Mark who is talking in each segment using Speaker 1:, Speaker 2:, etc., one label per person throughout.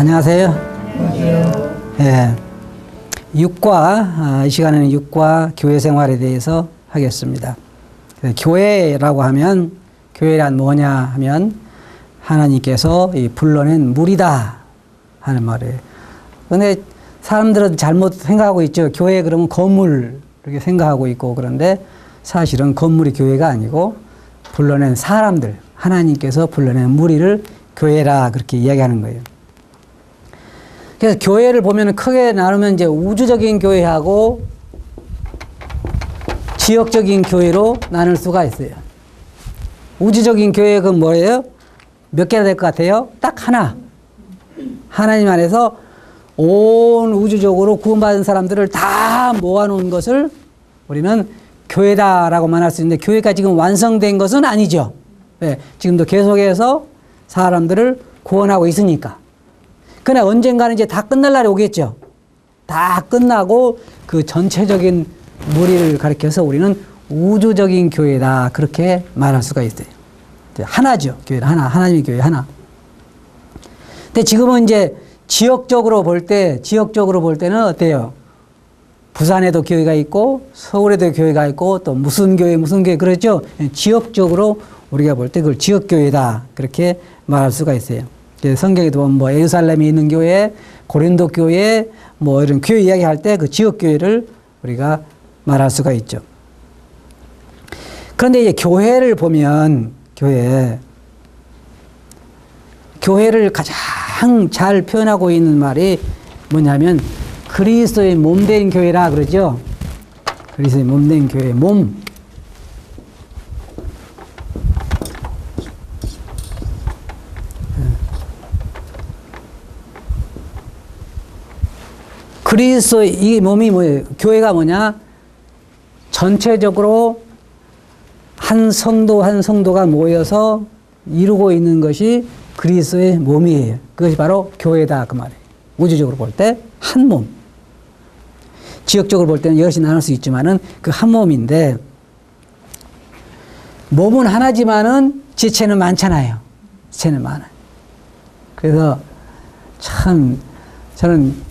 Speaker 1: 안녕하세요. 안녕하세요. 예, 이 시간에는 육과 교회 생활에 대해서 하겠습니다. 교회라고 하면, 교회란 뭐냐 하면, 하나님께서 불러낸 무리다 하는 말이에요. 근데 사람들은 잘못 생각하고 있죠. 교회 그러면 건물, 이렇게 생각하고 있고, 그런데 사실은 건물이 교회가 아니고, 불러낸 사람들, 하나님께서 불러낸 무리를 교회라 그렇게 이야기하는 거예요. 그래서 교회를 보면 크게 나누면 이제 우주적인 교회하고 지역적인 교회로 나눌 수가 있어요. 우주적인 교회가 뭐예요? 몇 개나 될 것 같아요? 딱 하나. 하나님 안에서 온 우주적으로 구원받은 사람들을 다 모아놓은 것을 우리는 교회다라고 말할 수 있는데, 교회가 지금 완성된 것은 아니죠. 네, 지금도 계속해서 사람들을 구원하고 있으니까. 그러나 언젠가는 이제 다 끝날 날이 오겠죠. 다 끝나고 그 전체적인 무리를 가리켜서 우리는 우주적인 교회다, 그렇게 말할 수가 있어요. 하나죠. 교회는 하나. 하나님의 교회 하나. 근데 지금은 이제 지역적으로 볼 때는 어때요? 부산에도 교회가 있고, 서울에도 교회가 있고, 또 무슨 교회, 그렇죠? 지역적으로 우리가 볼 때 그걸 지역교회다, 그렇게 말할 수가 있어요. 성경에도 보면 뭐 예루살렘에 있는 교회, 고린도 교회, 뭐 이런 교회 이야기할 때 그 지역교회를 우리가 말할 수가 있죠. 그런데 이제 교회를 보면, 교회를 가장 잘 표현하고 있는 말이 뭐냐면, 그리스도의 몸된 교회라 그러죠. 그리스도의 몸된 교회, 몸. 그리스도의 이 몸이 뭐예요? 교회가 뭐냐? 전체적으로 한 성도 한 성도가 모여서 이루고 있는 것이 그리스도의 몸이에요. 그것이 바로 교회다, 그 말이에요. 우주적으로 볼 때 한 몸. 지역적으로 볼 때는 여럿이 나눌 수 있지만은 그 한 몸인데, 몸은 하나지만은 지체는 많잖아요. 지체는 많아요. 그래서 참 저는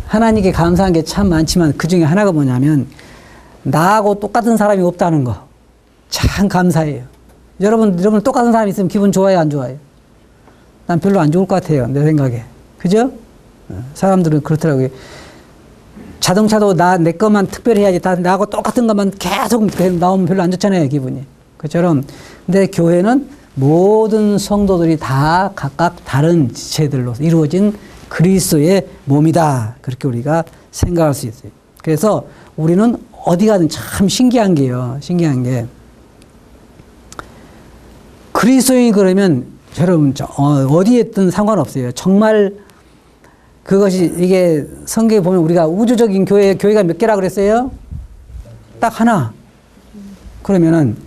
Speaker 1: 하나님께 감사한 게 참 많지만, 그 중에 하나가 뭐냐면 나하고 똑같은 사람이 없다는 거. 참 감사해요. 여러분 똑같은 사람이 있으면 기분 좋아요, 안 좋아요? 난 별로 안 좋을 것 같아요, 내 생각에. 그죠? 사람들은 그렇더라고요. 자동차도 내 것만 특별히 해야지, 다 나하고 똑같은 것만 계속 나오면 별로 안 좋잖아요, 기분이. 그처럼. 근데 교회는 모든 성도들이 다 각각 다른 지체들로 이루어진 그리스도의 몸이다, 그렇게 우리가 생각할 수 있어요. 그래서 우리는 어디 가든 참 신기한 게요. 신기한 게, 그리스도인이 그러면 여러분 어디에 있든 상관없어요. 정말 그것이, 이게 성경에 보면 우리가 우주적인 교회가 몇 개라 그랬어요? 딱 하나. 그러면은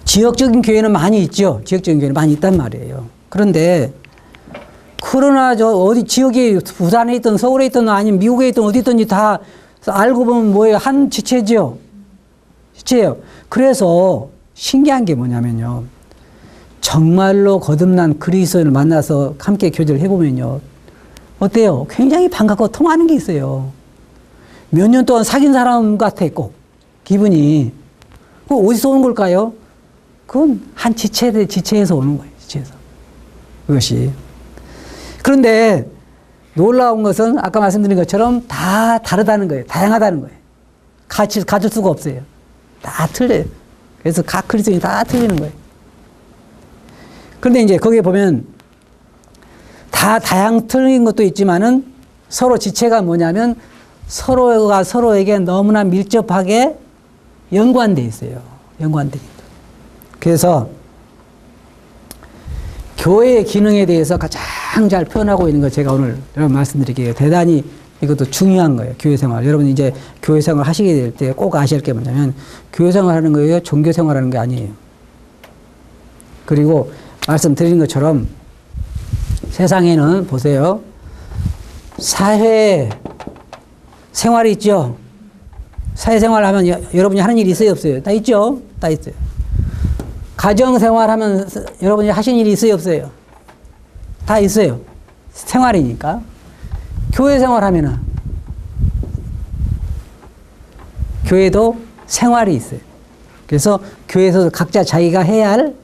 Speaker 1: 지역적인 교회는 많이 있죠. 지역적인 교회는 많이 있단 말이에요. 그러나 어디 지역에, 부산에 있든 서울에 있든 아니면 미국에 있든 어디 있든지 다 알고 보면 뭐예요? 한 지체죠. 지체예요. 그래서 신기한 게 뭐냐면요, 정말로 거듭난 그리스도인을 만나서 함께 교제를 해보면요, 어때요? 굉장히 반갑고 통하는 게 있어요. 몇 년 동안 사귄 사람 같아, 꼭 기분이. 그거 어디서 오는 걸까요? 그건 한 지체에서 오는 거예요. 지체에서. 그것이. 그런데 놀라운 것은 아까 말씀드린 것처럼 다 다르다는 거예요. 다양하다는 거예요. 같이 가질 수가 없어요. 다 틀려요. 그래서 각 그리스도인이 다 틀리는 거예요. 그런데 이제 거기에 보면 다 틀린 것도 있지만은 서로 지체가 뭐냐면, 서로가 서로에게 너무나 밀접하게 연관돼 있어요. 연관돼 있어요. 그래서 교회의 기능에 대해서 가장 잘 표현하고 있는 거 제가 오늘 여러분 말씀드릴게요. 대단히 이것도 중요한 거예요. 교회 생활. 여러분 이제 교회 생활 하시게 될 때 꼭 아셔야 할 게 뭐냐면, 교회 생활 하는 거예요, 종교 생활 하는 게 아니에요. 그리고 말씀드린 것처럼 세상에는 보세요, 사회 생활이 있죠. 사회생활 하면 여러분이 하는 일이 있어요, 없어요? 다 있죠? 다 있어요. 가정생활 하면 여러분이 하신 일이 있어요, 없어요? 다 있어요. 생활이니까. 교회 생활하면은 교회도 생활이 있어요. 그래서 교회에서 각자 자기가 해야 할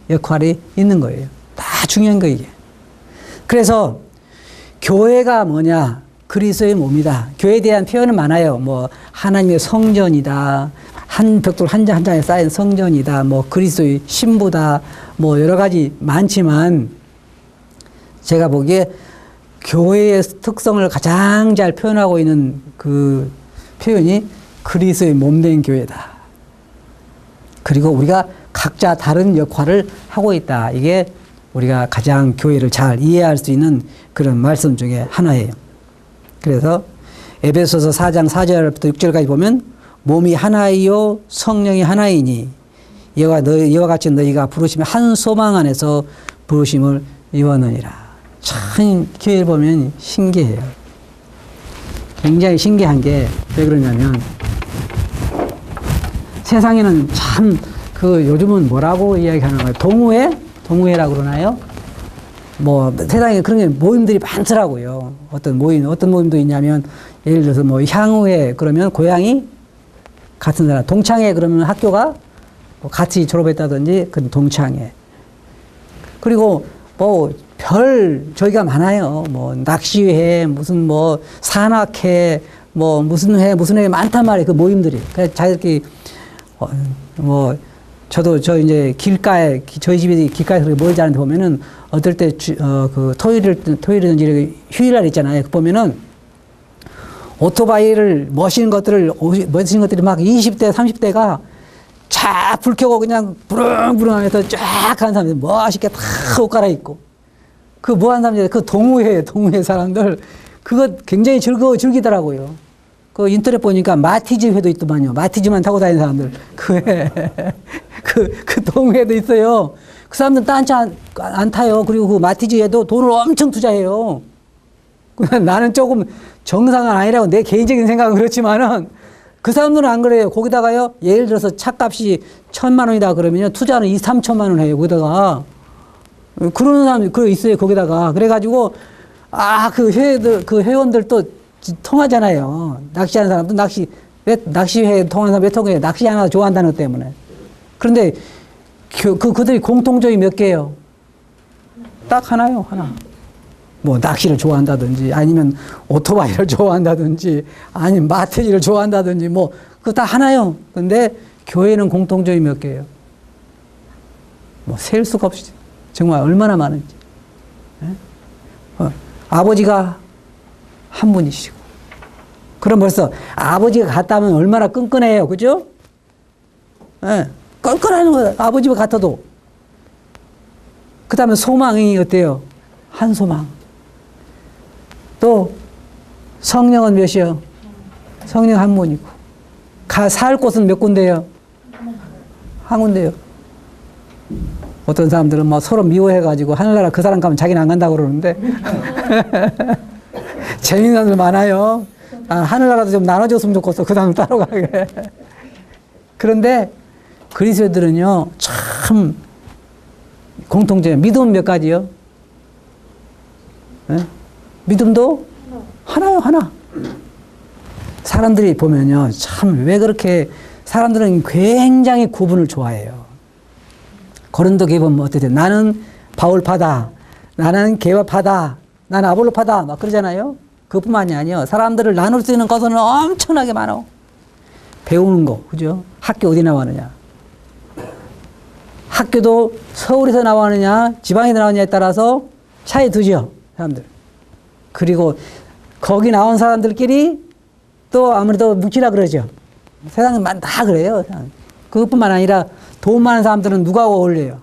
Speaker 1: 역할이 있는 거예요. 다 중요한 거 이게. 그래서 교회가 뭐냐? 그리스도의 몸이다. 교회에 대한 표현은 많아요. 뭐 하나님의 성전이다. 한 벽돌 한 장 한 장에 쌓인 성전이다. 뭐 그리스도의 신부다. 뭐 여러 가지 많지만 제가 보기에 교회의 특성을 가장 잘 표현하고 있는 그 표현이 그리스도의 몸된 교회다. 그리고 우리가 각자 다른 역할을 하고 있다. 이게 우리가 가장 교회를 잘 이해할 수 있는 그런 말씀 중에 하나예요. 그래서 에베소서 4장 4절부터 6절까지 보면 몸이 하나이요 성령이 하나이니 이와 같이 너희가 부르심의 한 소망 안에서 부르심을 입었느니라. 참 교회를 보면 신기해요. 굉장히 신기한 게 왜 그러냐면 세상에는 참 그 요즘은 뭐라고 이야기하는 거예요? 동호회라고 그러나요? 뭐 세상에 그런 게 모임들이 많더라고요. 어떤 모임도 있냐면 예를 들어서 뭐 향후회 그러면 고향이 같은 사람, 동창회 그러면 학교가 뭐 같이 졸업했다든지 그 동창회. 그리고 뭐 저희가 많아요. 뭐 낚시회, 무슨 뭐 산악회, 뭐 무슨 회 많단 말이에요. 그 모임들이. 그래서 자기들끼리 뭐 저도 이제 길가에 저희 집이 길가에서 모이지 않는데 보면은 어떨 때 그 토요일이든지 휴일날 있잖아요. 그 보면은 오토바이를 멋있는 것들이 막 20대 30대가 쫙 불 켜고 그냥 부릉부릉 하면서 쫙 가는 사람들 멋있게 다 옷 갈아입고 그 뭐 하는 사람들 그 동호회 사람들 그거 굉장히 즐기더라고요. 그 인터넷 보니까 마티즈 회도 있더만요. 마티즈만 타고 다니는 사람들. 그 동호회도 있어요. 그 사람들은 딴 차 안 타요. 그리고 그 마티즈 회도 돈을 엄청 투자해요. 나는 조금 정상은 아니라고 내 개인적인 생각은 그렇지만은 그 사람들은 안 그래요. 거기다가요. 예를 들어서 차값이 1,000만 원이다 그러면요. 투자는 2, 3천만 원 해요. 거기다가. 그러는 사람이 있어요. 거기다가. 그래가지고 그 회원들 또 통하잖아요. 낚시하는 사람도 낚시회 통하는 사람 왜 통해요? 낚시 하나 좋아한다는 것 때문에. 그런데 그들이 공통점이 몇 개예요? 딱 하나요, 하나. 뭐 낚시를 좋아한다든지 아니면 오토바이를 좋아한다든지 아니면 마태지를 좋아한다든지 뭐 그거 다 하나요. 근데 교회는 공통점이 몇 개예요? 뭐 셀 수가 없이 정말 얼마나 많은지. 아버지가 한 분이시고. 그럼 벌써 아버지가 같다면 얼마나 끈끈해요. 그죠? 예. 끈끈한 거예요. 아버지가 같아도. 그 다음에 소망이 어때요? 한 소망. 또 성령은 몇이요? 성령 한 분이고. 살 곳은 몇 군데요? 한 군데요. 어떤 사람들은 뭐 서로 미워해가지고 하늘나라 그 사람 가면 자기는 안 간다고 그러는데. 재밌는 사람들 많아요. 하늘나라도 좀 나눠줬으면 좋겠어. 그 사람 따로 가게. 그런데 그리스도들은요, 참 공통점이 믿음은 몇 가지요? 네? 믿음도 하나요, 하나. 사람들이 보면요, 참 왜 그렇게 사람들은 굉장히 구분을 좋아해요. 고린도교회 보면 어떻게 돼? 나는 바울파다. 나는 개바파다. 나는 아볼로파다. 막 그러잖아요. 그것뿐만이 아니에요. 사람들을 나눌 수 있는 것은 엄청나게 많아. 배우는 거, 그죠? 학교 어디 나왔느냐? 학교도 서울에서 나왔느냐, 지방에서 나왔느냐에 따라서 차이 두죠, 사람들. 그리고 거기 나온 사람들끼리 또 아무래도 뭉치라 그러죠. 세상은 다 그래요. 그것뿐만 아니라 돈 많은 사람들은 누가 어울려요?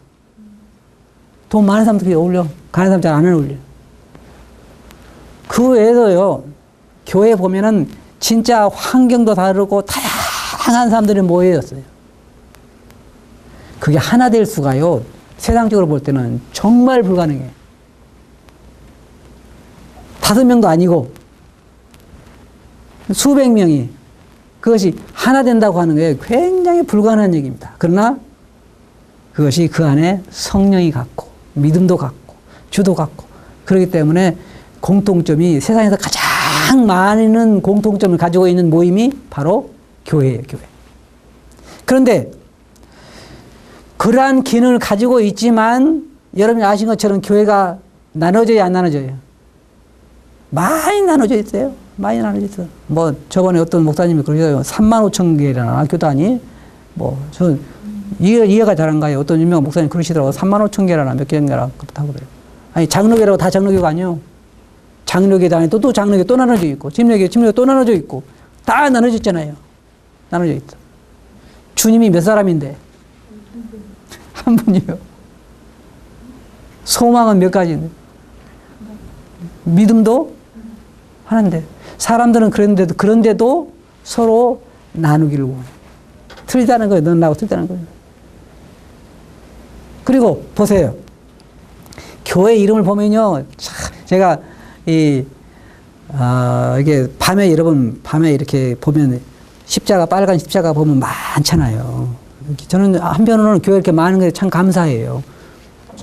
Speaker 1: 돈 많은 사람들끼리 어울려. 가는 사람 잘 안 어울려. 그 외에도요, 교회 보면은 진짜 환경도 다르고 다양한 사람들이 모여있어요. 그게 하나 될 수가요, 세상적으로 볼 때는 정말 불가능해요. 5명도 아니고, 수백 명이 그것이 하나 된다고 하는 게 굉장히 불가능한 얘기입니다. 그러나 그것이 그 안에 성령이 갖고, 믿음도 갖고, 주도 갖고, 그렇기 때문에 공통점이 세상에서 가장 많은 공통점을 가지고 있는 모임이 바로 교회예요, 교회. 그런데 그러한 기능을 가지고 있지만 여러분이 아신 것처럼 교회가 나눠져요, 안 나눠져요? 많이 나눠져 있어요. 많이 나눠져 있어요. 뭐 저번에 어떤 목사님이 그러셔요. 3만 5천 개라는 교단이 뭐 저 이해가 잘 안 가요. 어떤 유명한 목사님 그러시더라고요. 3만 5천 개라나 몇 개인가 그렇다고 그래요. 아니 장로교라고 다 장로교가 아니에요. 장로교도 아니고 또 장로교 또 나눠져 있고 침례교 또 나눠져 있고 다 나눠져 있잖아요. 나눠져 있다. 주님이 몇 사람인데? 한 분이요. 소망은 몇 가지인데? 믿음도 하는데 사람들은 그런데도 서로 나누기를 원해. 틀리다는 거예요. 넌 나하고 틀리다는 거예요. 그리고 보세요. 교회 이름을 보면요. 참 제가 이게 밤에 여러분 밤에 이렇게 보면 십자가 빨간 십자가 보면 많잖아요. 저는 한편으로는 교회 이렇게 많은 게 참 감사해요.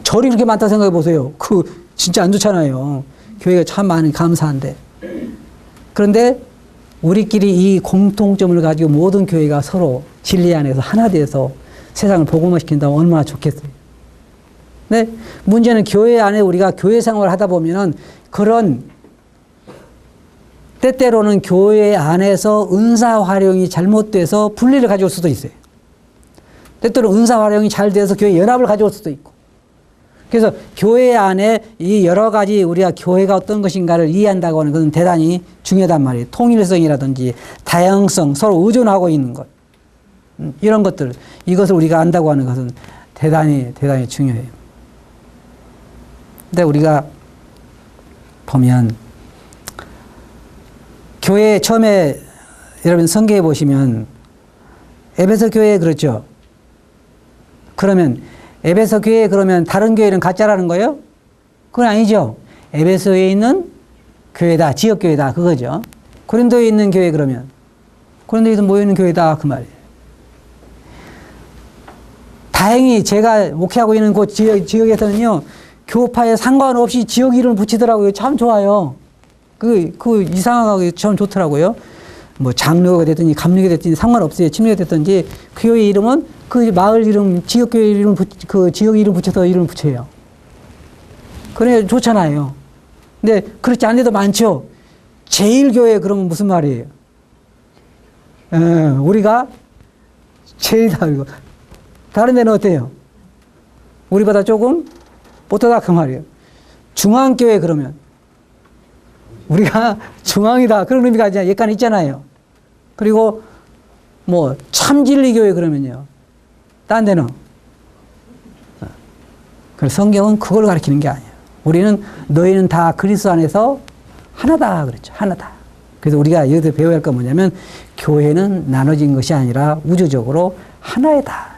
Speaker 1: 절이 이렇게 많다 생각해 보세요. 진짜 안 좋잖아요. 교회가 참 많은 감사한데. 그런데 우리끼리 이 공통점을 가지고 모든 교회가 서로 진리 안에서 하나 되어서 세상을 복음화시킨다면 얼마나 좋겠어요. 네? 문제는 교회 안에 우리가 교회 생활을 하다 보면은 그런 때때로는 교회 안에서 은사 활용이 잘못돼서 분리를 가져올 수도 있어요. 때때로 은사 활용이 잘 돼서 교회 연합을 가져올 수도 있고. 그래서 교회 안에 이 여러 가지 우리가 교회가 어떤 것인가를 이해한다고 하는 것은 대단히 중요하단 말이에요. 통일성이라든지 다양성, 서로 의존하고 있는 것. 이런 것들, 이것을 우리가 안다고 하는 것은 대단히 중요해요. 근데 우리가 보면 교회 처음에 여러분 성경에 보시면 에베소 교회 그렇죠? 그러면 에베소 교회 그러면 다른 교회는 가짜라는 거예요? 그건 아니죠. 에베소에 있는 교회다, 지역교회다 그거죠. 고린도에 있는 교회 그러면 고린도에서 모여있는 교회다 그 말이에요. 다행히 제가 목회하고 있는 그 지역에서는요 교파에 상관없이 지역 이름을 붙이더라고요. 참 좋아요. 이상하게 참 좋더라고요. 뭐 장로가 됐든지 감리가 됐든지 상관없어요. 침례가 됐든지 그 교회 이름은 그 마을 이름, 지역교회 이름, 그 지역 이름 붙여서 이름을 붙여요. 그래 좋잖아요. 근데 그렇지 않은 데도 많죠. 제일교회 그러면 무슨 말이에요? 우리가 제일다 이거. 다른 데는 어때요? 우리보다 조금 못하다 그 말이에요. 중앙교회 그러면 우리가 중앙이다 그런 의미가 약간 있잖아요. 그리고 뭐 참진리교회 그러면요. 딴 데는 그래서 성경은 그걸 가르치는 게 아니에요. 우리는 너희는 다 그리스도 안에서 하나다 그랬죠. 하나다. 그래서 우리가 여기서 배워야 할 건 뭐냐면 교회는 나눠진 것이 아니라 우주적으로 하나이다.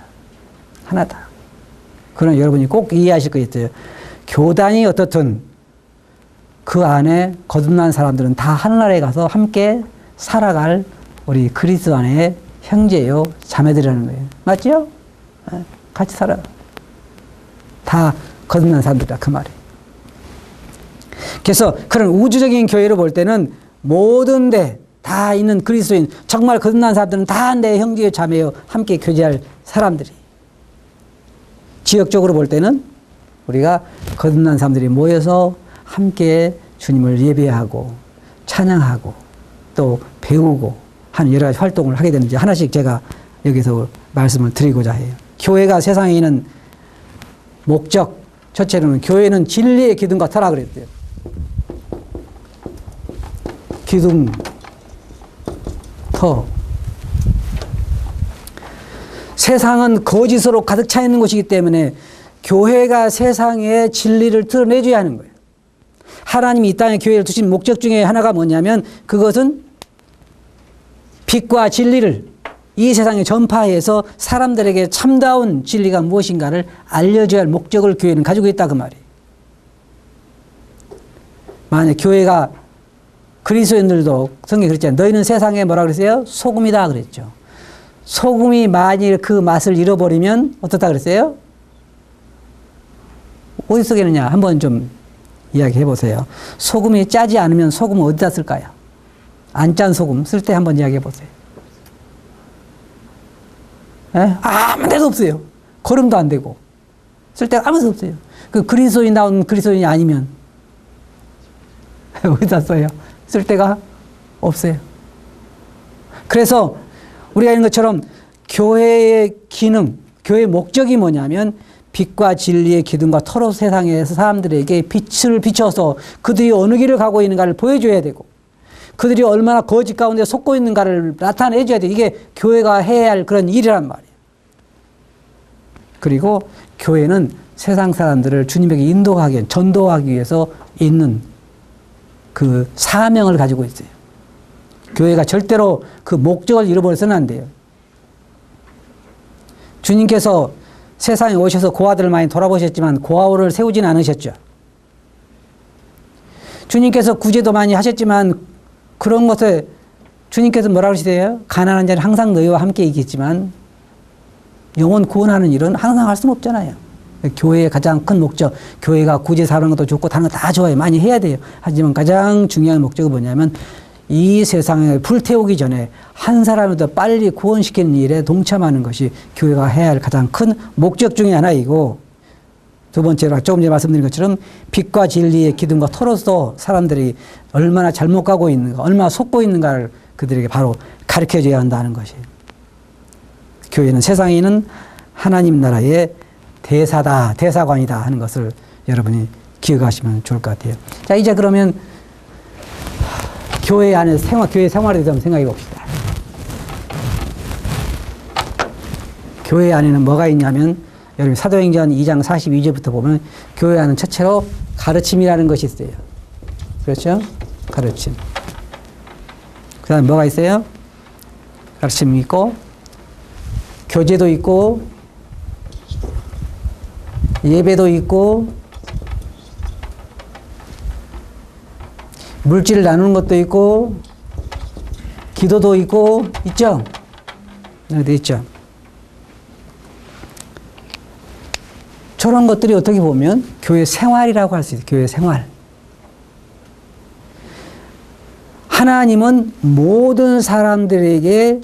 Speaker 1: 하나다. 그럼 여러분이 꼭 이해하실 거 있어요. 교단이 어떻든 그 안에 거듭난 사람들은 다 하늘나라에 가서 함께 살아갈 우리 그리스도 안에 형제요 자매들이라는 거예요. 맞죠? 같이 살아. 다 거듭난 사람들이다 그 말이에요. 그래서 그런 우주적인 교회로 볼 때는 모든 데 다 있는 그리스도인 정말 거듭난 사람들은 다 내 형제요 자매요 함께 교제할 사람들이. 지역적으로 볼 때는 우리가 거듭난 사람들이 모여서 함께 주님을 예배하고 찬양하고 또 배우고 하는 여러 가지 활동을 하게 되는지 하나씩 제가 여기서 말씀을 드리고자 해요. 교회가 세상에 있는 목적 첫째로는 교회는 진리의 기둥 같아라 그랬대요. 기둥 터. 세상은 거짓으로 가득 차 있는 곳이기 때문에 교회가 세상에 진리를 드러내줘야 하는 거예요. 하나님이 이 땅에 교회를 두신 목적 중에 하나가 뭐냐면 그것은 빛과 진리를 이 세상에 전파해서 사람들에게 참다운 진리가 무엇인가를 알려줘야 할 목적을 교회는 가지고 있다 그 말이에요. 만약 교회가 그리스도인들도 성경에 그랬잖아요. 너희는 세상에 뭐라 그랬어요? 소금이다 그랬죠. 소금이 만일 그 맛을 잃어버리면 어떻다 그랬어요? 어디서 깨느냐? 한번 좀 이야기해 보세요. 소금이 짜지 않으면 소금 어디다 쓸까요? 안 짠 소금 쓸 때 한번 이야기해 보세요. 에? 아무 데도 없어요. 거름도 안 되고. 쓸 데가 아무 데도 없어요. 그 그리스도인 나온 그리스도인이 아니면 어디다 써요? 쓸 데가 없어요. 그래서 우리가 이런 것처럼 교회의 기능, 교회의 목적이 뭐냐면 빛과 진리의 기둥과 터로 세상에서 사람들에게 빛을 비춰서 그들이 어느 길을 가고 있는가를 보여줘야 되고 그들이 얼마나 거짓 가운데 속고 있는가를 나타내줘야 돼. 이게 교회가 해야 할 그런 일이란 말이에요. 그리고 교회는 세상 사람들을 주님에게 인도하기, 전도하기 위해서 있는 그 사명을 가지고 있어요. 교회가 절대로 그 목적을 잃어버려서는 안 돼요. 주님께서 세상에 오셔서 고아들을 많이 돌아보셨지만 고아원을 세우진 않으셨죠. 주님께서 구제도 많이 하셨지만 그런 것에 주님께서 뭐라고 하시대요? 가난한 자는 항상 너희와 함께 있겠지만 영혼 구원하는 일은 항상 할 수는 없잖아요. 교회의 가장 큰 목적, 교회가 구제 사는 것도 좋고 다른 거 다 좋아요. 많이 해야 돼요. 하지만 가장 중요한 목적은 뭐냐면 이 세상을 불태우기 전에 한 사람을 더 빨리 구원시키는 일에 동참하는 것이 교회가 해야 할 가장 큰 목적 중에 하나이고 두 번째로 조금 전에 말씀드린 것처럼 빛과 진리의 기둥과 터로서 사람들이 얼마나 잘못 가고 있는가, 얼마나 속고 있는가를 그들에게 바로 가르쳐줘야 한다는 것이에요. 교회는 세상에 있는 하나님 나라의 대사다, 대사관이다 하는 것을 여러분이 기억하시면 좋을 것 같아요. 자, 이제 그러면 교회 안에서 교회 생활에 대해서 한번 생각해 봅시다. 교회 안에는 뭐가 있냐면, 여러분 사도행전 2장 42절부터 보면 교회 안은 첫째로 가르침이라는 것이 있어요. 그렇죠? 가르침. 그 다음에 뭐가 있어요? 가르침이 있고, 교제도 있고, 예배도 있고, 물질을 나누는 것도 있고, 기도도 있고, 있죠? 네, 있죠. 저런 것들이 어떻게 보면 교회 생활이라고 할 수 있어요. 교회 생활. 하나님은 모든 사람들에게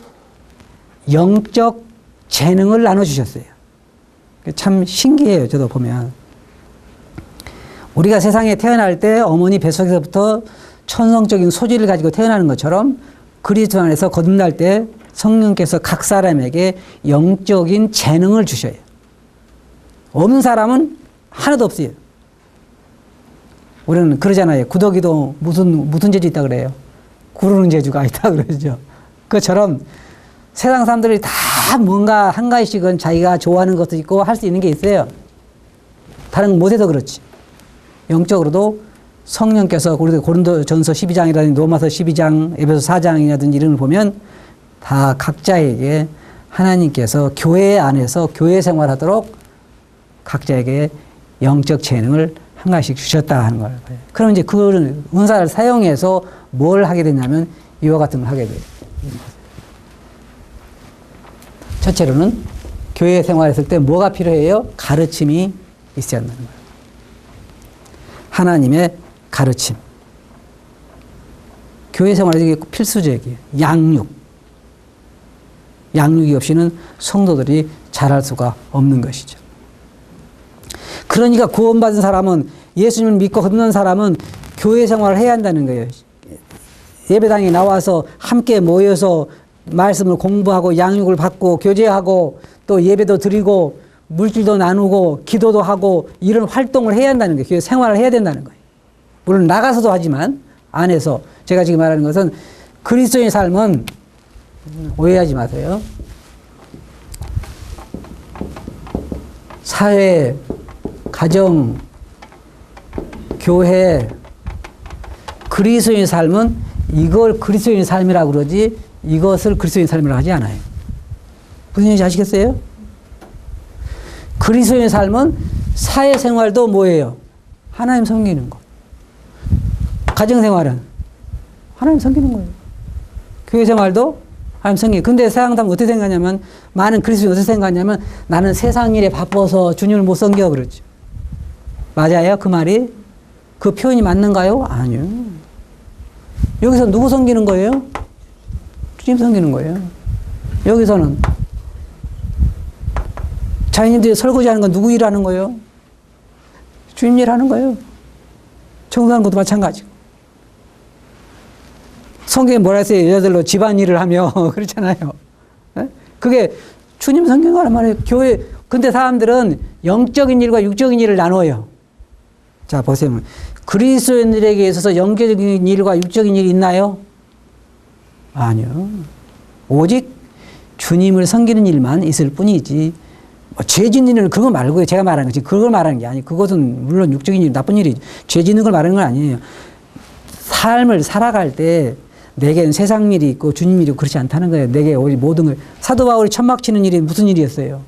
Speaker 1: 영적 재능을 나눠주셨어요. 참 신기해요. 저도 보면. 우리가 세상에 태어날 때 어머니 뱃속에서부터 천성적인 소질을 가지고 태어나는 것처럼 그리스도 안에서 거듭날 때 성령께서 각 사람에게 영적인 재능을 주셔요. 없는 사람은 하나도 없어요. 우리는 그러잖아요. 구더기도 무슨 재주 있다 그래요? 구르는 재주가 있다 그러죠. 그것처럼 세상 사람들이 다 뭔가 한 가지씩은 자기가 좋아하는 것도 있고 할 수 있는 게 있어요. 다른 건 못해서 그렇지. 영적으로도 성령께서 고린도전서 12장이라든지 로마서 12장, 에베소 4장이라든지 이런 걸 보면 다 각자에게 하나님께서 교회 안에서 교회 생활하도록 각자에게 영적 재능을 한 가지씩 주셨다 하는 걸. 그럼 이제 그 은사를 사용해서 뭘 하게 되냐면 이와 같은 걸 하게 돼요. 첫째로는 교회 생활했을 때 뭐가 필요해요? 가르침이 있어야 한다는 거예요. 하나님의 가르침. 교회 생활에 필수적이에요. 양육. 양육이 없이는 성도들이 자랄 수가 없는 것이죠. 그러니까 구원받은 사람은, 예수님을 믿고 거듭난 사람은 교회 생활을 해야 한다는 거예요. 예배당에 나와서 함께 모여서 말씀을 공부하고 양육을 받고 교제하고 또 예배도 드리고 물질도 나누고 기도도 하고 이런 활동을 해야 한다는 거예요. 교회 생활을 해야 된다는 거예요. 물론 나가서도 하지만 안에서, 제가 지금 말하는 것은 그리스도인의 삶은, 오해하지 마세요, 사회, 가정, 교회, 그리스도인의 삶은 이걸 그리스도인의 삶이라고 그러지 이것을 그리스도인의 삶이라고 하지 않아요. 무슨 얘기인지 아시겠어요? 그리스도인의 삶은 사회생활도 뭐예요? 하나님 섬기는 거. 가정생활은 하나님 섬기는 거예요. 교회생활도 하나님 섬기는 거예요. 근데 세상 사람은 어떻게 생각하냐면, 많은 그리스도인이 어떻게 생각하냐면 나는 세상 일에 바빠서 주님을 못 섬겨 그러죠. 맞아요? 그 말이? 그 표현이 맞는가요? 아니요. 여기서 누구 섬기는 거예요? 주님 섬기는 거예요. 여기서는 자연인들이 설거지하는 건 누구 일하는 거예요? 주님 일하는 거예요. 청소하는 것도 마찬가지고. 성경에 뭐라 했어요? 여자들로 집안일을 하며 그렇잖아요. 네? 그게 주님 섬기는 거란 말이에요. 교회. 근데 사람들은 영적인 일과 육적인 일을 나눠요. 자, 보세요. 그리스도인들에게 있어서 영적인 일과 육적인 일이 있나요? 아니요. 오직 주님을 섬기는 일만 있을 뿐이지. 죄 짓는 일은 그거 말고요. 제가 말하는 거지. 그걸 말하는 게 아니에요. 그것은 물론 육적인 일, 나쁜 일이죠. 죄 짓는 걸 말하는 건 아니에요. 삶을 살아갈 때 내게는 세상 일이 있고 주님 일이 그렇지 않다는 거예요. 내게 우리 모든 걸. 사도 바울이 천막 치는 일이 무슨 일이었어요?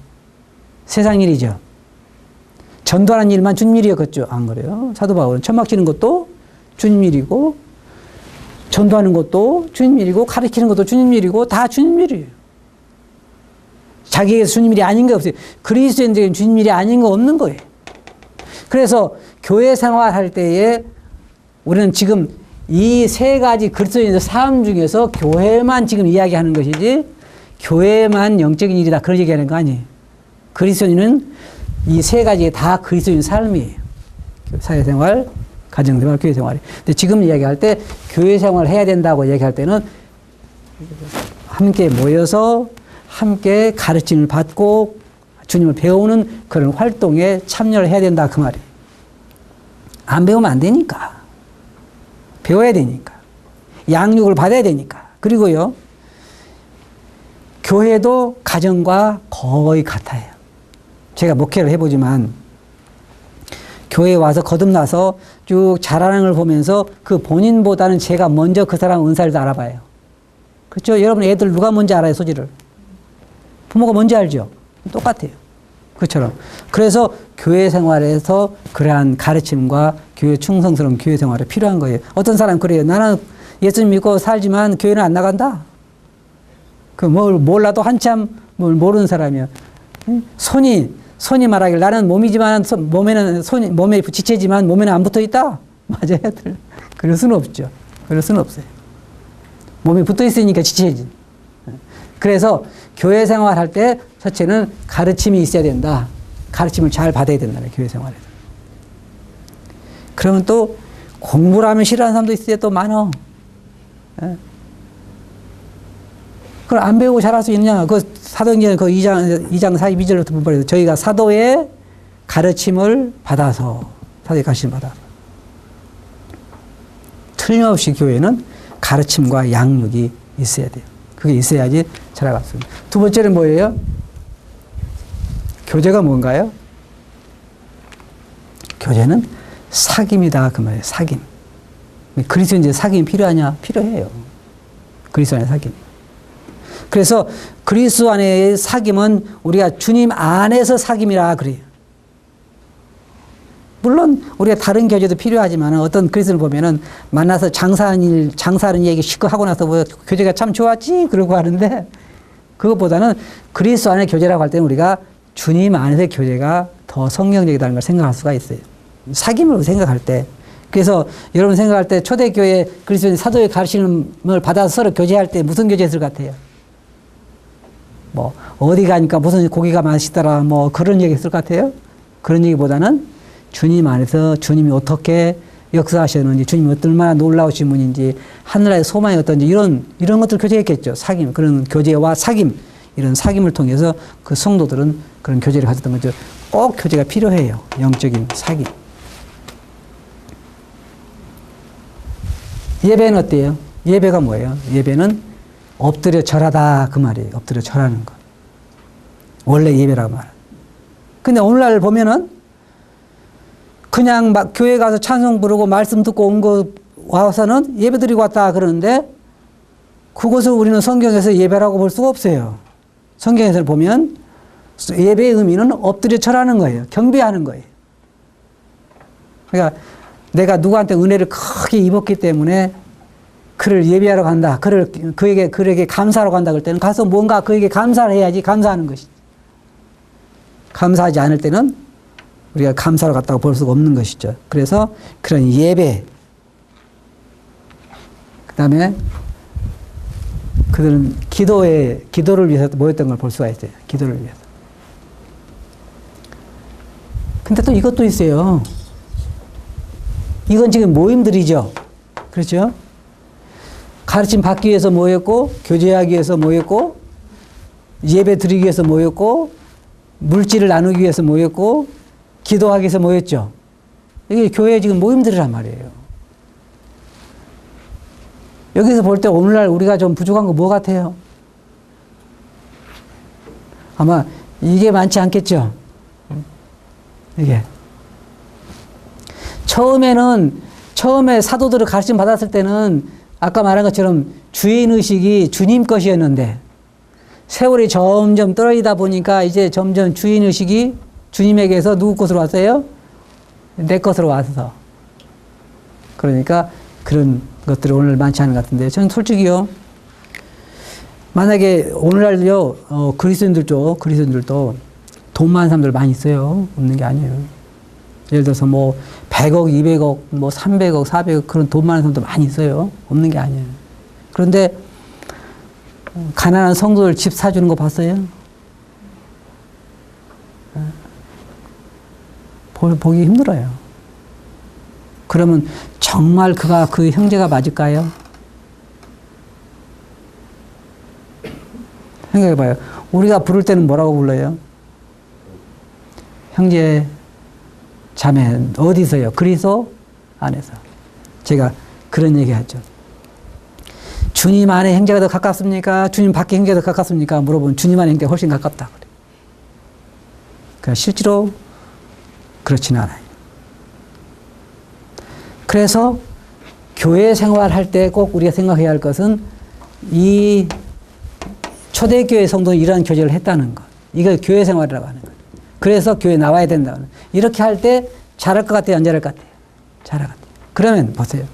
Speaker 1: 세상 일이죠. 전도하는 일만 주님 일이었겠죠. 안 그래요? 사도 바울은 천막 치는 것도 주님 일이고 전도하는 것도 주님 일이고 가르치는 것도 주님 일이고 다 주님 일이에요. 자기에게서 주님 일이 아닌 게 없어요. 그리스도인들에게는 주님 일이 아닌 거 없는 거예요. 그래서 교회 생활할 때에 우리는 지금 이 세 가지 그리스도인의 삶 중에서 교회만 지금 이야기하는 것이지 교회만 영적인 일이다 그런 얘기하는 거 아니에요. 그리스도인은 이 세 가지가 다 그리스도인 삶이에요. 사회생활, 가정생활, 교회생활이. 근데 지금 이야기할 때 교회생활을 해야 된다고 얘기할 때는 함께 모여서 함께 가르침을 받고 주님을 배우는 그런 활동에 참여를 해야 된다 그 말이에요. 안 배우면 안 되니까. 배워야 되니까. 양육을 받아야 되니까. 그리고요. 교회도 가정과 거의 같아요. 제가 목회를 해보지만 교회에 와서 거듭나서 쭉 자라는 걸 보면서 그 본인보다는 제가 먼저 그 사람 은사를 더 알아봐요. 그렇죠? 여러분 애들 누가 먼저 알아요, 소질을? 부모가 먼저 알죠? 똑같아요. 그처럼. 그래서 교회 생활에서 그러한 가르침과 교회 충성스러운 교회 생활이 필요한 거예요. 어떤 사람은 그래요. 나는 예수님 믿고 살지만 교회는 안 나간다. 그 뭘 몰라도 한참 뭘 모르는 사람이야. 손이 말하길 나는 몸이지만 몸에 지체지만 몸에는 안 붙어 있다. 맞아요. 그럴 수는 없죠. 그럴 수는 없어요. 몸에 붙어 있으니까 지체지. 그래서 교회 생활할 때 첫째는 가르침이 있어야 된다. 가르침을 잘 받아야 된다는 교회 생활에서. 그러면 또 공부를 하면 싫어하는 사람도 있어요. 또 많어. 그걸 안 배우고 잘할 수 있느냐. 그 사도행전 그 2장 42절부터 보면 저희가 사도의 가르침을 받아서 사도의 가르침을 받아서 틀림없이 교회는 가르침과 양육이 있어야 돼요. 그게 있어야지 자라갈 수 있습니다. 두 번째는 뭐예요? 교제가 뭔가요? 교제는 사귐이다 그 말이에요. 사귐. 그리스도인들 사귐이 필요하냐? 필요해요. 그리스도 안에 사귐. 그래서 그리스도 안의 사귐은 우리가 주님 안에서 사귐이라 그래요. 물론 우리가 다른 교제도 필요하지만 어떤 그리스도를 보면은 만나서 장사하는 얘기 실컷 하고 나서 뭐 교제가 참 좋았지 그러고 하는데 그것보다는 그리스도 안의 교제라고 할 때는 우리가 주님 안에서의 교제가 더 성경적이라는 걸 생각할 수가 있어요. 사귐을 생각할 때. 그래서 여러분 생각할 때 초대교회 그리스도인 사도의 가르침을 받아서 서로 교제할 때 무슨 교제했을 것 같아요? 뭐 어디 가니까 무슨 고기가 맛있더라 뭐 그런 얘기 했을 것 같아요? 그런 얘기보다는 주님 안에서 주님이 어떻게 역사하셨는지 주님이 얼마나 놀라우신 분인지 하늘의 소망이 어떤지 이런 것들 교제했겠죠. 사귐 그런 교제와 사귐 이런 사귐을 통해서 그 성도들은 그런 교제를 가졌던 거죠. 꼭 교제가 필요해요. 영적인 사귐. 예배는 어때요? 예배가 뭐예요? 예배는 엎드려 절하다 그 말이에요. 엎드려 절하는 거. 원래 예배라고 말해요. 근데 오늘날 보면은 그냥 막 교회 가서 찬송 부르고 말씀 듣고 온 거 와서는 예배 드리고 왔다 그러는데 그것을 우리는 성경에서 예배라고 볼 수가 없어요. 성경에서 보면 예배의 의미는 엎드려 절하는 거예요. 경배하는 거예요. 그러니까 내가 누구한테 은혜를 크게 입었기 때문에 그를 예배하러 간다. 그에게 감사하러 간다 그럴 때는 가서 뭔가 그에게 감사를 해야지 감사하는 것이지. 감사하지 않을 때는 우리가 감사로 갔다고 볼 수가 없는 것이죠. 그래서 그런 예배, 그 다음에 그들은 기도를 위해서 모였던 걸 볼 수가 있어요. 기도를 위해서. 근데 또 이것도 있어요. 이건 지금 모임들이죠. 그렇죠? 가르침 받기 위해서 모였고, 교제하기 위해서 모였고, 예배 드리기 위해서 모였고, 물질을 나누기 위해서 모였고, 기도하기 위해서 모였죠. 이게 교회 지금 모임들이란 말이에요. 여기서 볼 때 오늘날 우리가 좀 부족한 거 뭐 같아요? 아마 이게 많지 않겠죠? 이게. 처음에 사도들을 가르침 받았을 때는 아까 말한 것처럼 주인의식이 주님 것이었는데 세월이 점점 떨어지다 보니까 이제 점점 주인의식이 주님에게서 누구 것으로 왔어요? 내 것으로 와서. 그러니까 그런 것들이 오늘 많지 않은 것 같은데 저는 솔직히요. 만약에 오늘날요 그리스도인들도 돈 많은 사람들 많이 있어요. 없는 게 아니에요. 예를 들어서 뭐 100억, 200억, 뭐 300억, 400억 그런 돈 많은 사람도 많이 있어요. 없는 게 아니에요. 그런데 가난한 성도들 집 사주는 거 봤어요? 보기 힘들어요. 그러면 정말 그가 그 형제가 맞을까요? 생각해봐요. 우리가 부를 때는 뭐라고 불러요? 형제, 자매, 어디서요? 그리스도 안에서. 제가 그런 얘기 하죠. 주님 안에 형제가 더 가깝습니까? 주님 밖에 형제가 더 가깝습니까? 물어보면 주님 안에 형제가 훨씬 가깝다. 그래. 그러니까 실제로 그렇지는 않아요. 그래서 교회 생활할 때 꼭 우리가 생각해야 할 것은 이 초대교회 성도는 이러한 교제를 했다는 것. 이걸 교회 생활이라고 하는 것. 그래서 교회 나와야 된다는 것. 이렇게 할 때 잘할 것 같아요? 안 잘할 것 같아요? 잘할 것 같아요. 그러면 보세요.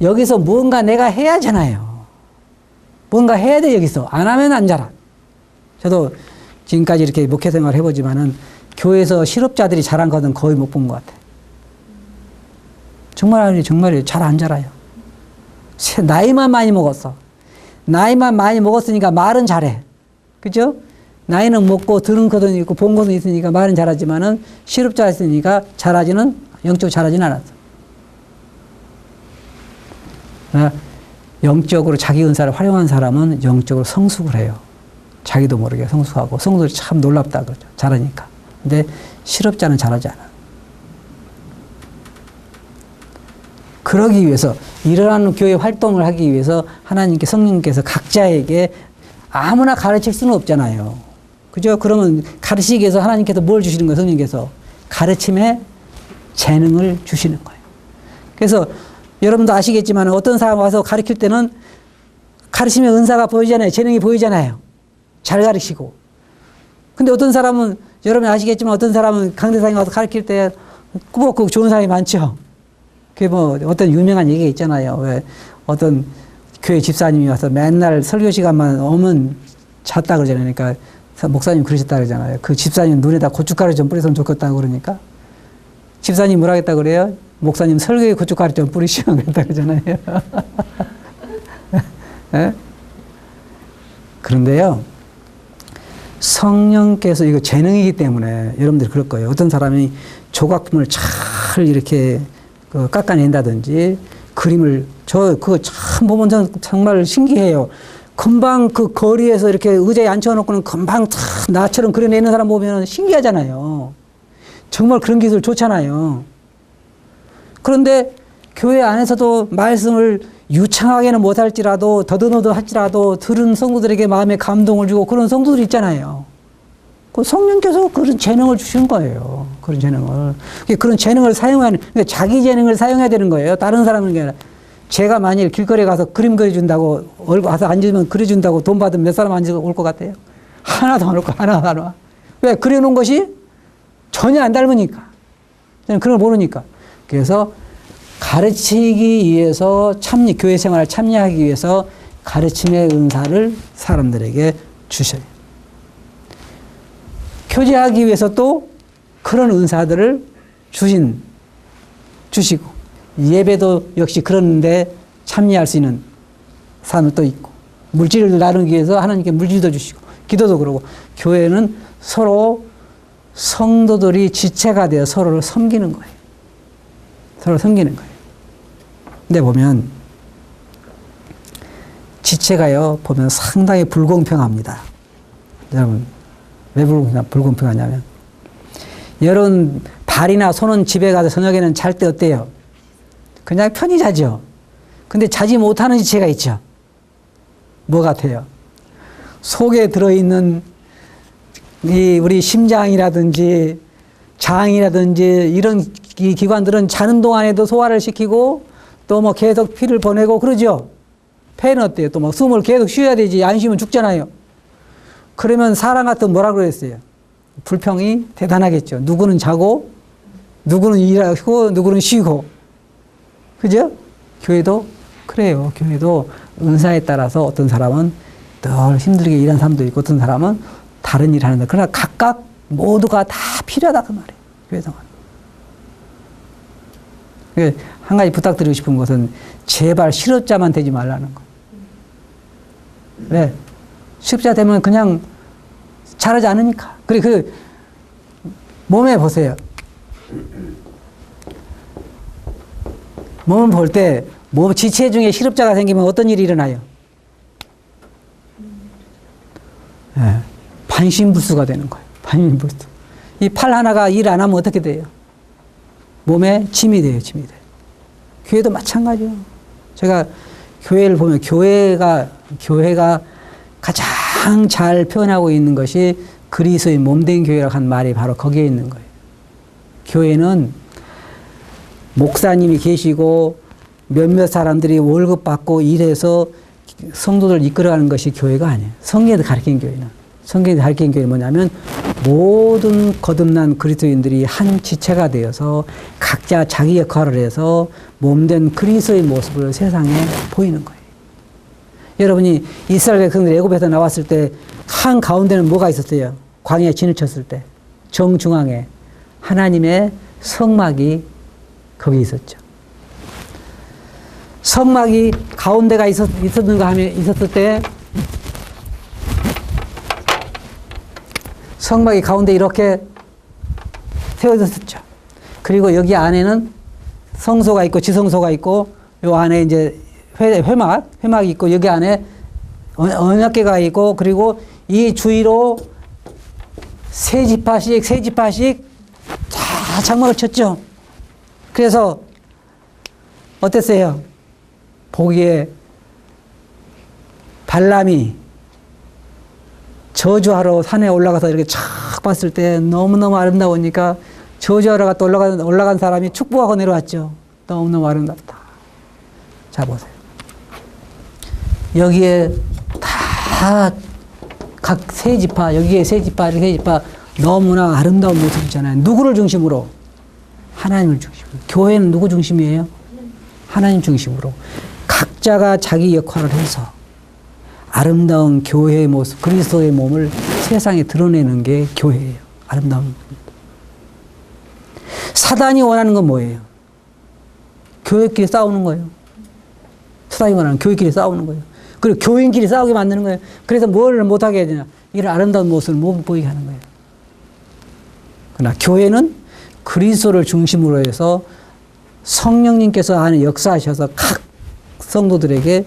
Speaker 1: 여기서 무언가 내가 해야 하잖아요. 뭔가 해야 돼, 여기서. 안 하면 안 자라. 저도 지금까지 이렇게 목회 생활을 해보지만은 교회에서 실업자들이 자란 것은 거의 못 본 것 같아요. 정말 잘 안 자라요. 나이만 많이 먹었어. 나이만 많이 먹었으니까 말은 잘해. 그죠? 나이는 먹고 들은 것은 있고 본 것은 있으니까 말은 잘하지만은 실업자 있으니까 영적으로 잘하지는 않았어. 영적으로 자기 은사를 활용한 사람은 영적으로 성숙을 해요. 자기도 모르게 성숙하고 성도들이 참 놀랍다 그러죠. 잘하니까. 근데 실업자는 잘하지 않아. 그러기 위해서 이러한 교회 활동을 하기 위해서 하나님께 성령께서 각자에게 아무나 가르칠 수는 없잖아요. 그죠? 그러면 가르치기 위해서 하나님께서 뭘 주시는 거예요? 성령께서 가르침에 재능을 주시는 거예요. 그래서 여러분도 아시겠지만 어떤 사람 와서 가르칠 때는 가르침의 은사가 보이잖아요. 재능이 보이잖아요. 잘 가르치고. 근데 어떤 사람은 여러분이 아시겠지만 어떤 사람은 강대상에 와서 가르칠 때 꾸벅꾸벅 좋은 사람이 많죠. 그게 뭐 어떤 유명한 얘기가 있잖아요. 왜 어떤 교회 집사님이 와서 맨날 설교 시간만 오면 잤다 그러잖아요. 그러니까 목사님 그러셨다 그러잖아요. 그 집사님 눈에다 고춧가루 좀 뿌렸으면 좋겠다고 그러니까 집사님 뭐라 했다 그래요? 목사님 설교에 고춧가루 좀 뿌리시면 그랬다 그러잖아요. 네? 그런데요. 성령께서 이거 재능이기 때문에 여러분들이 그럴 거예요. 어떤 사람이 조각품을 잘 이렇게 깎아낸다든지 그림을 그거 참 보면 정말 신기해요. 금방 그 거리에서 이렇게 의자에 앉혀놓고는 금방 나처럼 그려내는 사람 보면 신기하잖아요. 정말 그런 기술 좋잖아요. 그런데 교회 안에서도 말씀을 유창하게는 못할지라도 더듬어도 할지라도 들은 성도들에게 마음에 감동을 주고 그런 성도들이 있잖아요. 그 성령께서 그런 재능을 주신 거예요. 그런 재능을. 그런 재능을 사용하는, 그러니까 자기 재능을 사용해야 되는 거예요. 다른 사람은 게 아니라. 제가 만일 길거리에 가서 그림 그려준다고, 와서 앉으면 그려준다고 돈 받으면 몇 사람 앉아 올 것 같아요? 하나도 안 올 거, 하나도 안 와. 왜? 그려놓은 것이 전혀 안 닮으니까. 저는 그런 걸 모르니까. 그래서 가르치기 위해서 교회 생활을 참여하기 위해서 가르침의 은사를 사람들에게 주셔요. 표제하기 위해서 또 그런 은사들을 주시고, 예배도 역시 그런데 참여할 수 있는 사람도 또 있고, 물질을 나누기 위해서 하나님께 물질도 주시고, 기도도 그러고, 교회는 서로 성도들이 지체가 되어 서로를 섬기는 거예요. 서로 섬기는 거예요. 근데 보면, 지체가요, 보면 상당히 불공평합니다. 여러분, 왜 불공평하냐면, 여러분, 발이나 손은 집에 가서 저녁에는 잘 때 어때요? 그냥 편히 자죠. 근데 자지 못하는 지체가 있죠. 뭐 같아요? 속에 들어있는 우리 심장이라든지 장이라든지 이런 이 기관들은 자는 동안에도 소화를 시키고 또 뭐 계속 피를 보내고 그러죠. 폐는 어때요? 또 막 숨을 계속 쉬어야 되지. 안 쉬면 죽잖아요. 그러면 사람 같은 뭐라 그랬어요? 불평이 대단하겠죠. 누구는 자고, 누구는 일하고, 누구는 쉬고. 그죠? 교회도 그래요. 교회도 은사에 따라서 어떤 사람은 늘 힘들게 일하는 사람도 있고, 어떤 사람은 다른 일을 하는데, 그러나 각각 모두가 다 필요하다 그 말이에요. 교회 생활. 한 가지 부탁드리고 싶은 것은 제발 실업자만 되지 말라는 거. 왜? 실업자 되면 그냥 잘하지 않으니까. 그리고 그 몸에 보세요. 몸을 볼 때 몸 지체 중에 실업자가 생기면 어떤 일이 일어나요? 네. 반신불수가 되는 거예요. 반신불수. 이 팔 하나가 일 안 하면 어떻게 돼요? 몸에 침이 돼요. 침이 돼요. 교회도 마찬가지예요. 제가 교회를 보면 교회가 가장 잘 표현하고 있는 것이 그리스도의 몸된 교회라고 한 말이 바로 거기에 있는 거예요. 교회는 목사님이 계시고 몇몇 사람들이 월급 받고 일해서 성도들 이끌어가는 것이 교회가 아니에요. 성경에서 가르친 교회는. 성경에서 가르친 교회는 뭐냐면 모든 거듭난 그리스도인들이 한 지체가 되어서 각자 자기 역할을 해서 몸된 그리스도의 모습을 세상에 보이는 거예요. 여러분이 이스라엘 백성들이 애굽에서 나왔을 때 한 가운데는 뭐가 있었어요? 광야에 진을 쳤을 때 정중앙에 하나님의 성막이 거기 있었죠. 성막이 가운데가 있었는가 하면 있었을 때 성막이 가운데 이렇게 세워졌었죠. 그리고 여기 안에는 성소가 있고 지성소가 있고 요 안에 이제 회막이 있고 여기 안에 언약궤가 있고 그리고 이 주위로 세 지파씩 다 장막을 쳤죠. 그래서 어땠어요? 보기에 발람이 저주하러 산에 올라가서 이렇게 쫙 봤을 때 너무너무 아름다우니까 저주하러 올라간 사람이 축복하고 내려왔죠. 너무너무 아름답다. 자, 보세요. 여기에 다 각 세 지파, 여기에 세 지파, 이렇게 세 지파 너무나 아름다운 모습이잖아요. 누구를 중심으로? 하나님을 중심으로. 교회는 누구 중심이에요? 하나님 중심으로. 각자가 자기 역할을 해서 아름다운 교회의 모습, 그리스도의 몸을 세상에 드러내는 게 교회예요. 아름다운. 사단이 원하는 건 뭐예요? 교회끼리 싸우는 거예요. 사단이 원하는 교회끼리 싸우는 거예요. 그리고 교인끼리 싸우게 만드는 거예요. 그래서 뭘 못하게 해야 되냐? 이런 아름다운 모습을 못 보이게 하는 거예요. 그러나 교회는 그리스도를 중심으로 해서 성령님께서 안에 역사하셔서 각 성도들에게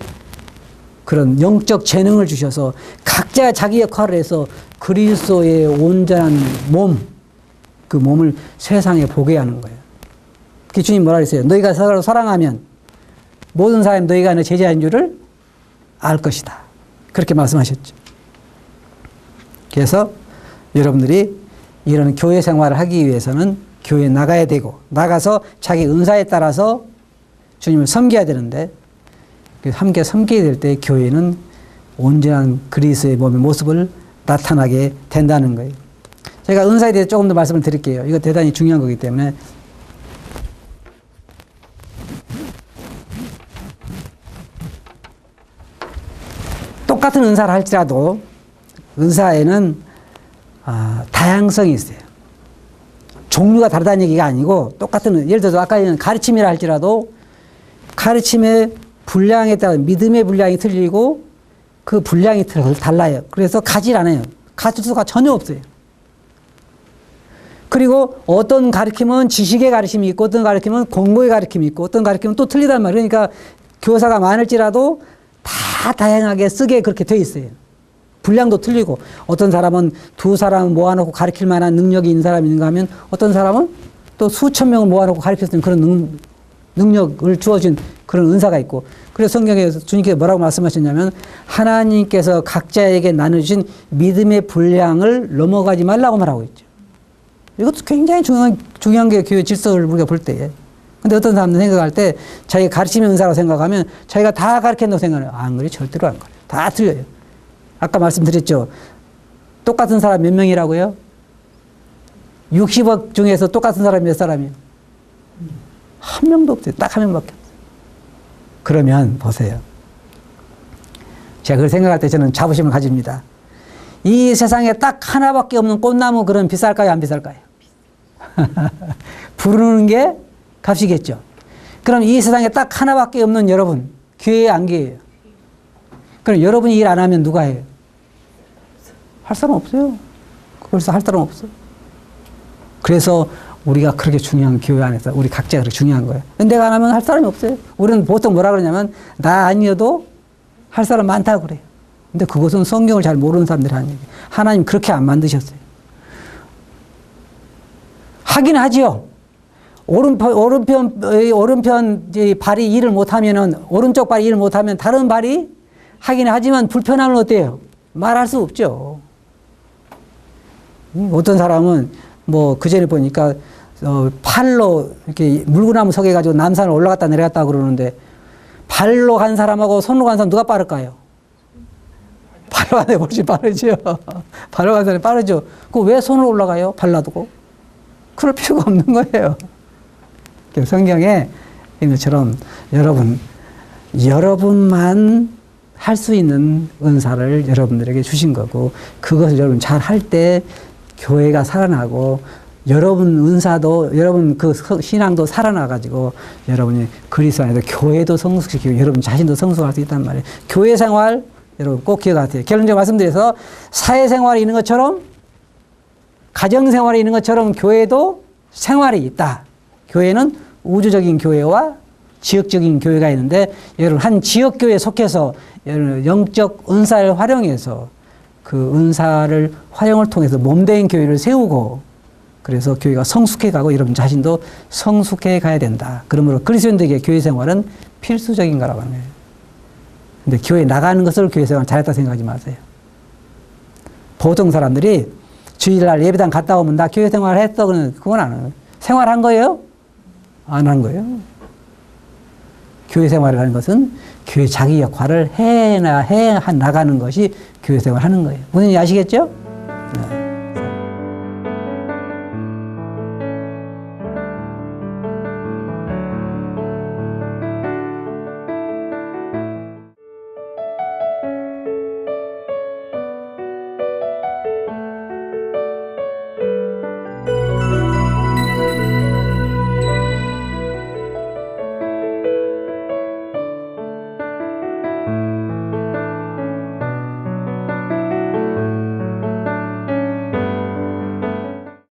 Speaker 1: 그런 영적 재능을 주셔서 각자 자기 역할을 해서 그리스도의 온전한 몸, 그 몸을 세상에 보게 하는 거예요. 그 주님 뭐라 그랬어요? 너희가 서로 사랑하면 모든 사람이 너희가 내 제자인 줄을 알 것이다. 그렇게 말씀하셨죠. 그래서 여러분들이 이런 교회 생활을 하기 위해서는 교회에 나가야 되고 나가서 자기 은사에 따라서 주님을 섬겨야 되는데 함께 섬기게 될 때 교회는 온전한 그리스도의 몸의 모습을 나타나게 된다는 거예요. 제가 은사에 대해서 조금 더 말씀을 드릴게요. 이거 대단히 중요한 거기 때문에. 똑같은 은사를 할지라도 은사에는 다양성이 있어요. 종류가 다르다는 얘기가 아니고 똑같은, 예를 들어서 아까 가르침이라 할지라도 가르침의 분량에 따라 믿음의 분량이 틀리고 그 분량이 달라요. 그래서 가질 않아요. 가질 수가 전혀 없어요. 그리고 어떤 가르침은 지식의 가르침이 있고 어떤 가르침은 공부의 가르침이 있고 어떤 가르침은 또 틀리단 말이에요. 그러니까 교사가 많을지라도 다 다양하게 쓰게 그렇게 돼 있어요. 분량도 틀리고 어떤 사람은 두 사람 모아놓고 가르칠 만한 능력이 있는 사람이 있는가 하면 어떤 사람은 또 수천 명을 모아놓고 가르칠 수 있는 그런 능력을 주어진 그런 은사가 있고, 그래서 성경에서 주님께서 뭐라고 말씀하셨냐면 하나님께서 각자에게 나눠주신 믿음의 분량을 넘어가지 말라고 말하고 있죠. 이것도 굉장히 중요한 게 교회 질서를 우리가 볼 때에. 근데 어떤 사람들 생각할 때 자기가 가르치는 은사라고 생각하면 자기가 다 가르친다고 생각해요. 안 그래요. 절대로 안 그래요. 다 틀려요. 아까 말씀드렸죠. 똑같은 사람 몇 명이라고요? 60억 중에서 똑같은 사람이 몇 사람이에요? 한 명도 없어요. 딱 한 명밖에 없어요. 그러면 보세요. 제가 그걸 생각할 때 저는 자부심을 가집니다. 이 세상에 딱 하나밖에 없는 꽃나무 그런 비쌀까요? 안 비쌀까요? 부르는 게 값이겠죠. 그럼 이 세상에 딱 하나밖에 없는 여러분, 기회예요, 안 기회예요? 그럼 여러분이 일 안 하면 누가 해요? 할 사람 없어요. 그래서 할 사람 없어요. 그래서 우리가 그렇게 중요한 교회 안에서 우리 각자 그렇게 중요한 거예요. 내가 안 하면 할 사람이 없어요. 우리는 보통 뭐라 그러냐면 나 아니어도 할 사람 많다고 그래요. 근데 그것은 성경을 잘 모르는 사람들이 하는 얘기예요. 하나님 그렇게 안 만드셨어요. 하긴 하지요. 오른편 발이 일을 못하면은, 오른쪽 발이 일을 못하면 다른 발이 하긴 하지만 불편함은 어때요? 말할 수 없죠. 어떤 사람은 뭐 그전에 보니까 팔로 이렇게 물구나무 서게 가지고 남산을 올라갔다 내려갔다 그러는데 발로 간 사람하고 손으로 간 사람 누가 빠를까요? 발로 가는 사람이 훨씬 빠르죠. 발로 가는 사람이 빠르죠. 그 왜 손으로 올라가요? 발 놔두고? 그럴 필요가 없는 거예요. 성경에 있는 것처럼 여러분만 할 수 있는 은사를 여러분들에게 주신 거고, 그것을 여러분 잘 할 때 교회가 살아나고 여러분 은사도, 여러분 그 신앙도 살아나가지고 여러분이 그리스도 안에서 교회도 성숙시키고 여러분 자신도 성숙할 수 있단 말이에요. 교회 생활 여러분 꼭 기억하세요. 결론적으로 말씀드려서 사회생활이 있는 것처럼, 가정생활이 있는 것처럼 교회도 생활이 있다. 교회는 우주적인 교회와 지역적인 교회가 있는데, 여러분 한 지역교회에 속해서 여러분 영적 은사를 활용해서 그 은사를 활용을 통해서 몸된 교회를 세우고, 그래서 교회가 성숙해 가고 여러분 자신도 성숙해 가야 된다. 그러므로 그리스도인들에게 교회 생활은 필수적인 거라고 하는 거예요. 근데 교회 나가는 것을 교회 생활 잘했다 생각하지 마세요. 보통 사람들이 주일날 예배당 갔다 오면 나 교회 생활 했어. 그건 안 해요. 생활한 거예요? 안 한 거예요. 교회 생활이라는 것은 교회 자기 역할을 해 나가는 것이 교회 생활 하는 거예요. 무슨 아시겠죠?